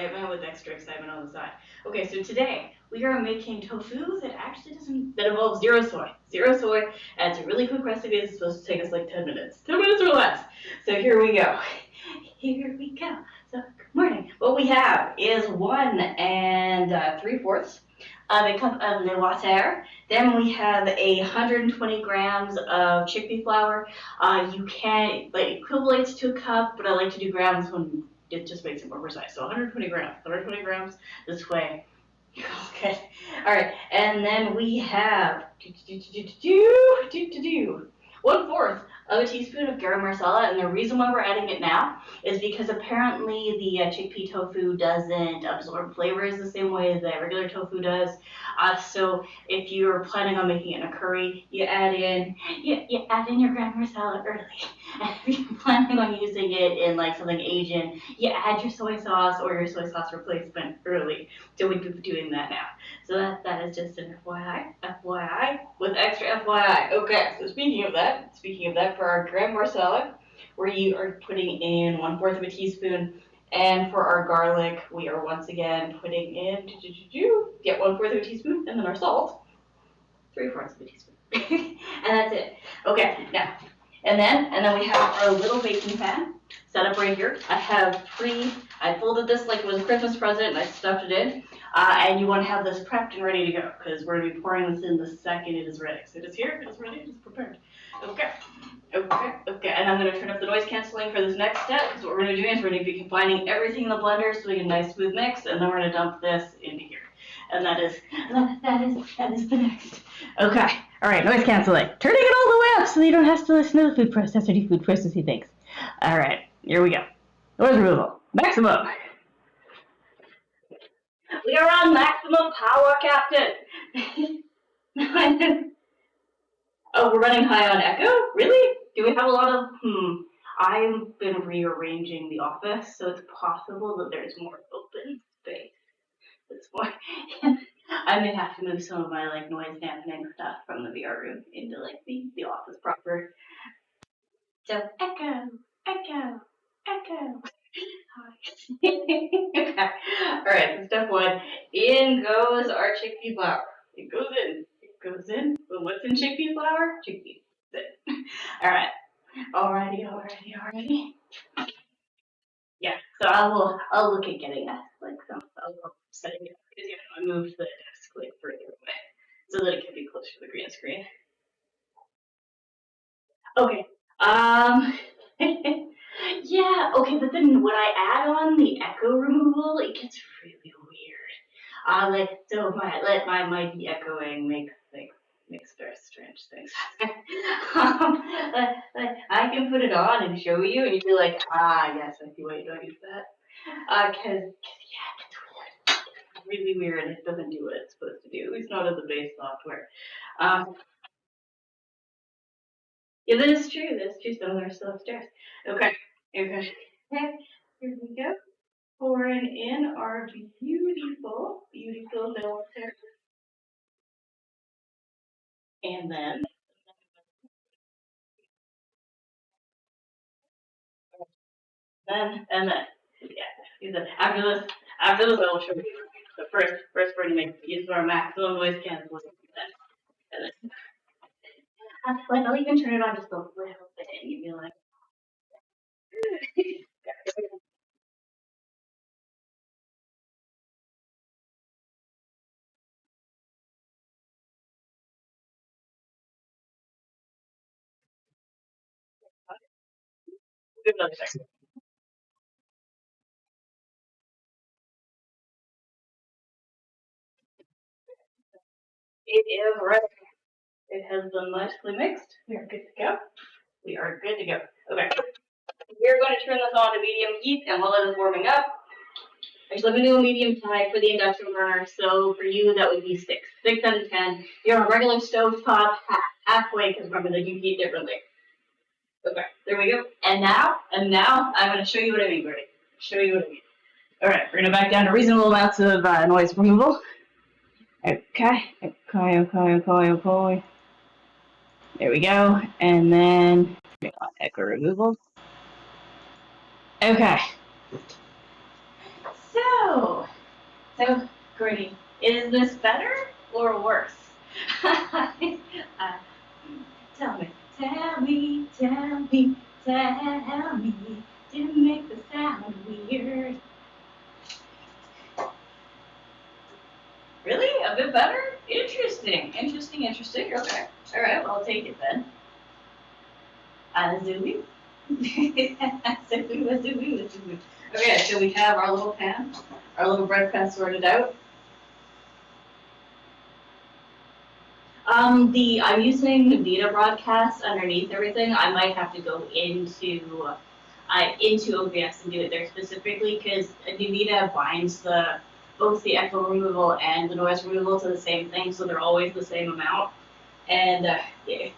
excitement with extra excitement on the side. Okay, so today we are making tofu that actually that involves zero soy. Zero soy, and it's a really quick recipe. It's supposed to take us like 10 minutes. 10 minutes or less. So here we go. Here we go. So, good morning. What we have is 1 3/4 of a cup of le water. Then we have 120 grams of chickpea flour. You can, like, equivalates to a cup, but I like to do grams when it just makes it more precise. So 120 grams. 120 grams this way. Okay. All right. And then we have 1/4 of a teaspoon of garam masala, and the reason why we're adding it now is because apparently the chickpea tofu doesn't absorb flavors the same way that regular tofu does. So if you're planning on making it in a curry, you add in your garam masala early. And if you're planning on using it in like something Asian, you add your soy sauce or your soy sauce replacement early. So we'd be doing that now. So that is just an FYI, with extra FYI. Okay, so speaking of that, for our garam masala, we are putting in 1/4 of a teaspoon, and for our garlic, we are once again putting in 1/4 of a teaspoon, and then our salt, 3/4 of a teaspoon, and that's it. Okay, now, and then we have our little baking pan set up right here. I folded this like it was a Christmas present, and I stuffed it in. And you want to have this prepped and ready to go because we're going to be pouring this in the second it is ready. So it is here, it is ready, it is prepared. Okay. And I'm going to turn up the noise canceling for this next step because what we're going to do is we're going to be combining everything in the blender so we get a nice smooth mix, and then we're going to dump this into here. And that is the next. Okay. All right, noise canceling. Turning it all the way up so you don't have to listen to the food processor things. All right, here we go. Noise removal. Maximum. We are on maximum power, Captain. Oh, we're running high on echo? Really? Do we have a lot of, I've been rearranging the office, so it's possible that there's more open space. It's more, I may have to move some of my, like, noise dampening stuff from the VR room into, like, the office proper. So, echo. Okay. All right, so step 1. In goes our chickpea flour. It goes in. Well, what's in chickpea flour? Chickpeas. All right. Alrighty. Yeah. So I'll look at getting that, like, some. I'll setting it up because I moved the desk like further away so that it can be closer to the green screen. Okay. Yeah, okay, but then when I add on the echo removal, it gets really weird. So my de-echoing makes very strange things. I can put it on and show you, and you'd be like, yes, I see why you don't use that. Cause yeah, it's weird. It's really weird. It doesn't do what it's supposed to do. At least not in the base software. Yeah, that is true. Some of them are still upstairs. Okay. Here we go. Pouring in our beautiful milk. And then yeah. After this, I will show you. The first we're gonna make use of our maximum noise cancellation. Like I'll even turn it on just a little bit, and you'd be like. Give another second. It is ready. It has been nicely mixed. We are good to go. Okay. We're going to turn this on to medium heat, and while it is warming up, actually, let me do a medium high for the induction burner. So for you, that would be 6 out of 10. You're on a regular stove top, halfway, because remember they do heat differently. Okay, there we go. And now I'm going to show you what I mean, Bertie. All right, we're going to back down to reasonable amounts of noise removal. Okay. There we go. And then echo removal. Okay. So, Courtney, is this better or worse? uh, tell me, tell me, tell me, tell me. Didn't make the sound weird. Really? A bit better? Interesting. Interesting. Okay. All right. Well, I'll take it then. Zooming. Zooming. Okay, so we have our little pan, our little bread pan sorted out. I'm using the Vita broadcast underneath everything. I might have to go into OBS and do it there specifically because Vita binds both the echo removal and the noise removal to the same thing, so they're always the same amount. And yeah.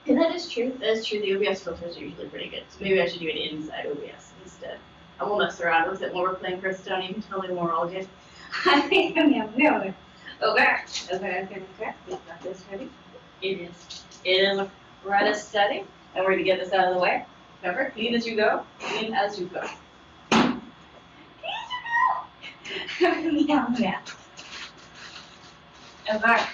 And that is true. That is true. The OBS filters are usually pretty good. So maybe I should do it inside OBS instead. I will mess around with it when we're playing Hearthstone. You can tell me more all good. I think I'm going. Okay. We've got this ready. It is ready steady. And we're going to get this out of the way. Remember, clean as you go. Clean as you go. Clean as you go. Meow. Okay.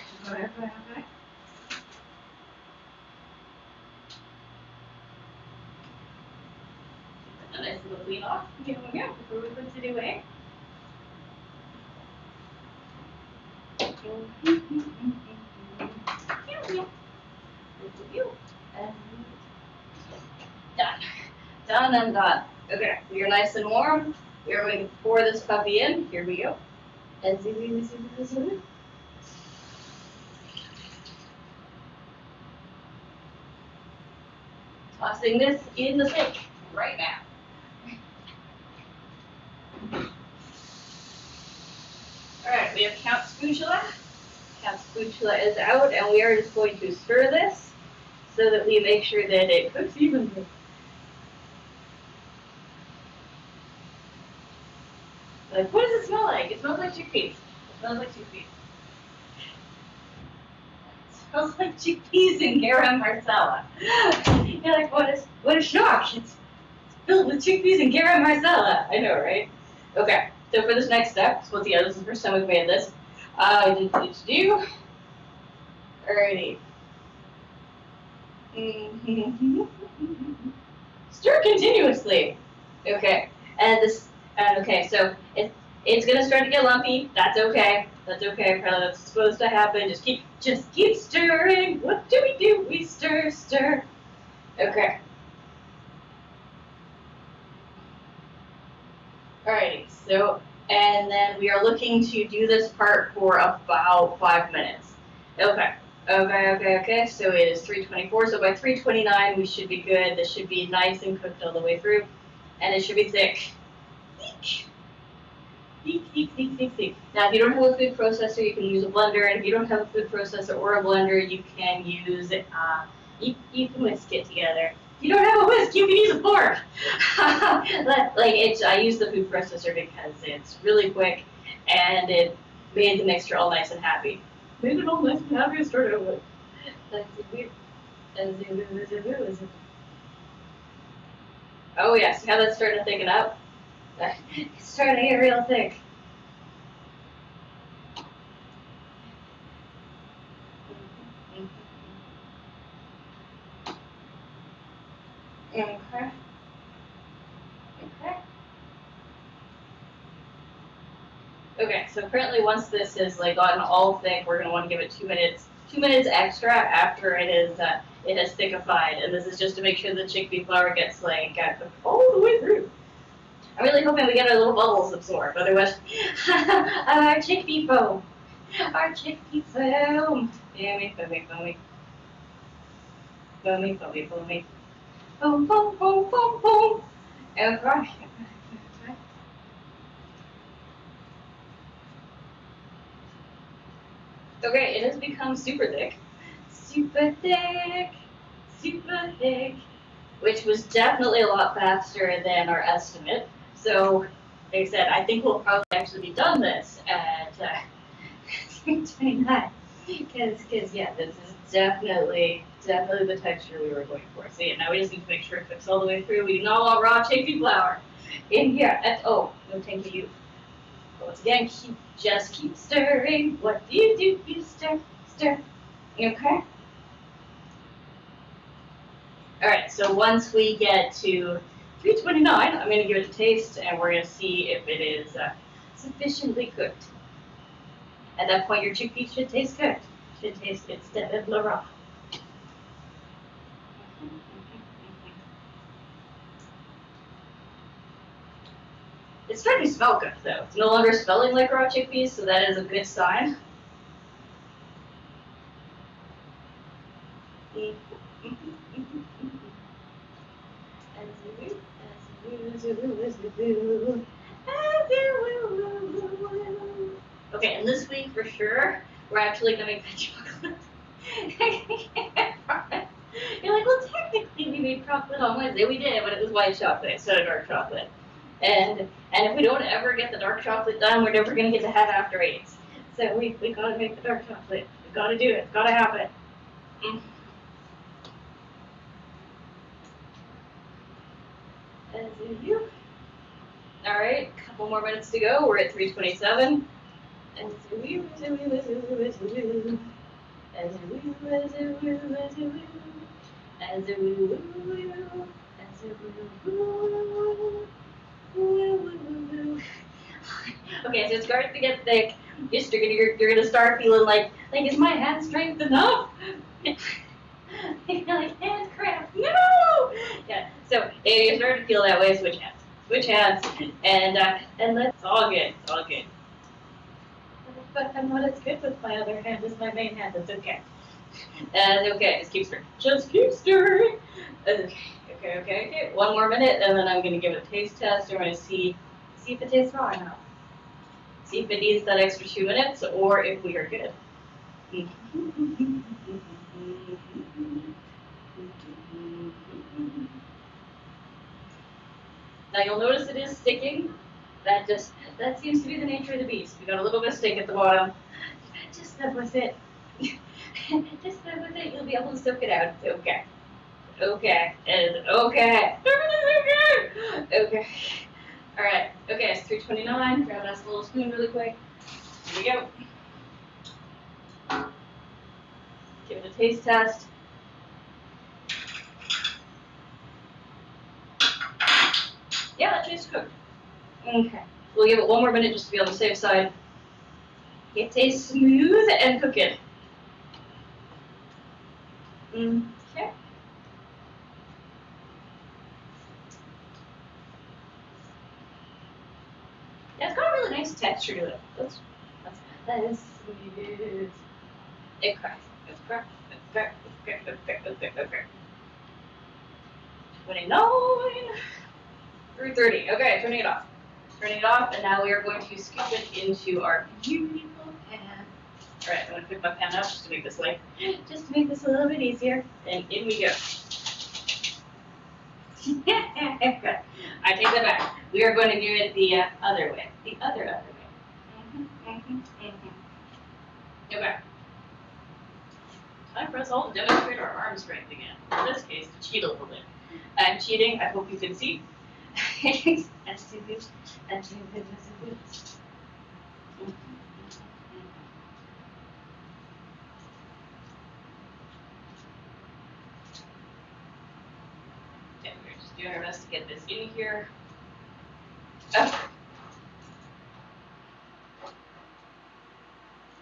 A nice little clean off. Before we put it away. Done and done. Okay, we are nice and warm. We are going to pour this puppy in. Here we go. Tossing this in the sink right now. Alright, we have Count Spatula. Count Spatula is out, and we are just going to stir this so that we make sure that it cooks evenly. Like, what does it smell like? It smells like chickpeas. It smells like chickpeas and garam marsala. You're like, what a shock. It's filled with chickpeas and garam marsala. I know, right? Okay, so for this next step, so this is the first time we've made this. Alrighty. Stir continuously. Okay, so it's gonna start to get lumpy. That's okay. Probably that's supposed to happen. Just keep stirring. What do? We stir. Okay. Alrighty, so, and then we are looking to do this part for about 5 minutes. Okay, so it is 3:24, so by 3:29 we should be good. This should be nice and cooked all the way through, and it should be thick. Thick. Now, if you don't have a food processor, you can use a blender, and if you don't have a food processor or a blender, you can use, you can whisk it together. If you don't have a whisk, you can use a fork. I use the food processor because it's really quick, and it made the mixture all nice and happy. Made it all nice and happy to start out with. That's weird. Oh yeah, see how that's starting to thicken up? It's starting to get real thick. Okay, so apparently once this has gotten all thick, we're gonna want to give it 2 minutes. 2 minutes extra after it has thickified, and this is just to make sure the chickpea flour gets cooked all the way through. I'm really hoping we get our little bubbles absorbed, otherwise, our chickpea foam. Foamy. Foam. Okay, it has become super thick. Which was definitely a lot faster than our estimate. So, like I said, I think we'll probably actually be done this at 29. Because yeah, this is definitely the texture we were going for. So yeah, now we just need to make sure it cooks all the way through. We do not want raw chickpea flour. In here. That's O. No, thank you. Once again, just keep stirring. What do? You stir, stir. Okay. All right. So once we get to 329, I'm going to give it a taste, and we're going to see if it is sufficiently cooked. At that point, your chickpeas should taste cooked. Should taste instead of raw. It's starting to smell good, though. It's no longer smelling like raw chickpeas, so that is a good sign. Okay, and this week for sure, we're actually gonna make the chocolate. You're like, well, technically we made chocolate on Wednesday. We did, but it was white chocolate instead of dark chocolate. And if we don't ever get the dark chocolate done, we're never gonna get to have after eights. So we gotta make the dark chocolate. We gotta do it. It's gotta happen. As you. All right, a couple more minutes to go. We're at 327. Okay, so it's starting to get thick. You're gonna start feeling like is my hand strength enough? You're like, hand cramp. No. Yeah. So if you're starting to feel that way, switch hands. Switch hands, and that's all good. It's all good. But what is good with my other hand is my main hand. That's okay. Okay, just keep stirring. Just keep stirring. Okay. One more minute, and then I'm gonna give it a taste test. I'm gonna see if it tastes raw enough. See if it needs that extra 2 minutes, or if we are good. Now you'll notice it is sticking. That seems to be the nature of the beast. We got a little bit of stick at the bottom. Just live with it. Just live with it. You'll be able to soak it out. It's okay. Okay. It's okay. Okay. All right. Okay. It's 329. Grab us a little spoon really quick. Here we go. Give it a taste test. Yeah, that tastes cooked. Okay. We'll give it one more minute just to be on the safe side. It tastes smooth and cook it. Okay. Yeah, it's got a really nice texture to it. That is sweet. It cracks. It's cracked. It's cracked. It's cracked. It's cracked. It's cracked. 29. 330. Okay, turning it off. Turning it off, and now we are going to scoop it into our beautiful pan. All right, I'm going to pick my pan up just to make this a little bit easier. And in we go. I take that back. We are going to do it the other way. The other way. Okay. Time for us all to demonstrate our arm strength again. In this case, to cheat a little bit. I'm cheating. I hope you can see. That's too good. That's too good. That's too good. Okay, we're just doing our best to get this in here. Oh.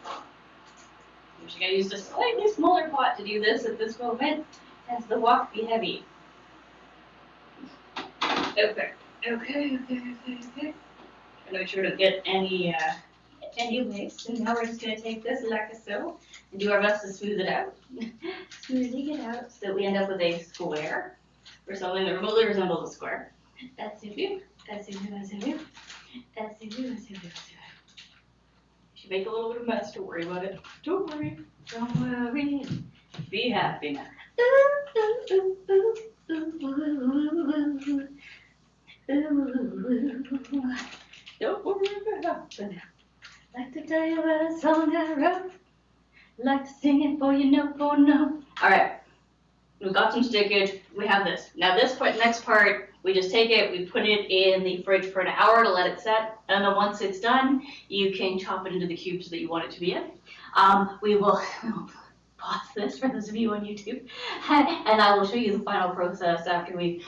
I'm just going to use a slightly smaller pot to do this at this moment, as the wok be heavy. Okay. Trying to make sure to get any waste. And now we're just going to take this like so and do our best to smooth it out. Smoothing it out so that we end up with a square or something that remotely resembles a square. As you do. If you make a little bit of mess, don't worry about it. Don't worry. Be happy now. Don't worry about it. Like to tell you about a song I wrote. Like to sing it for you note for note. All right. we've got some stickage, we have this. Now this part, next part, we just take it, we put it in the fridge for an hour to let it set, and then once it's done, you can chop it into the cubes that you want it to be in. We will pause this for those of you on YouTube, and I will show you the final process after we've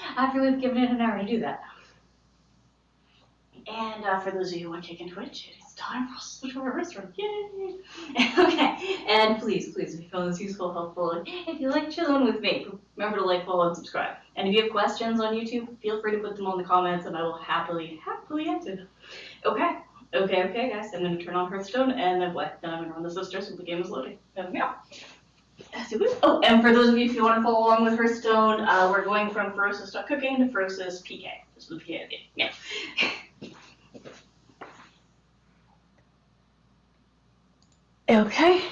given it an hour to do that. And for those of you watching on Twitch, it is time for us to switch over restaurant. Yay! Okay, and please, if you found this useful, helpful, if you like chilling with me, remember to like, follow, and subscribe. And if you have questions on YouTube, feel free to put them on the comments, and I will happily answer them. Okay, guys, I'm going to turn on Hearthstone, and then what? Then I'm going to run the sisters so the game is loading. There we go. Oh, and for those of you, if you want to follow along with Hearthstone, we're going from Ferocious.cooking to Ferocious PK. This was the PK game. Yeah. Okay.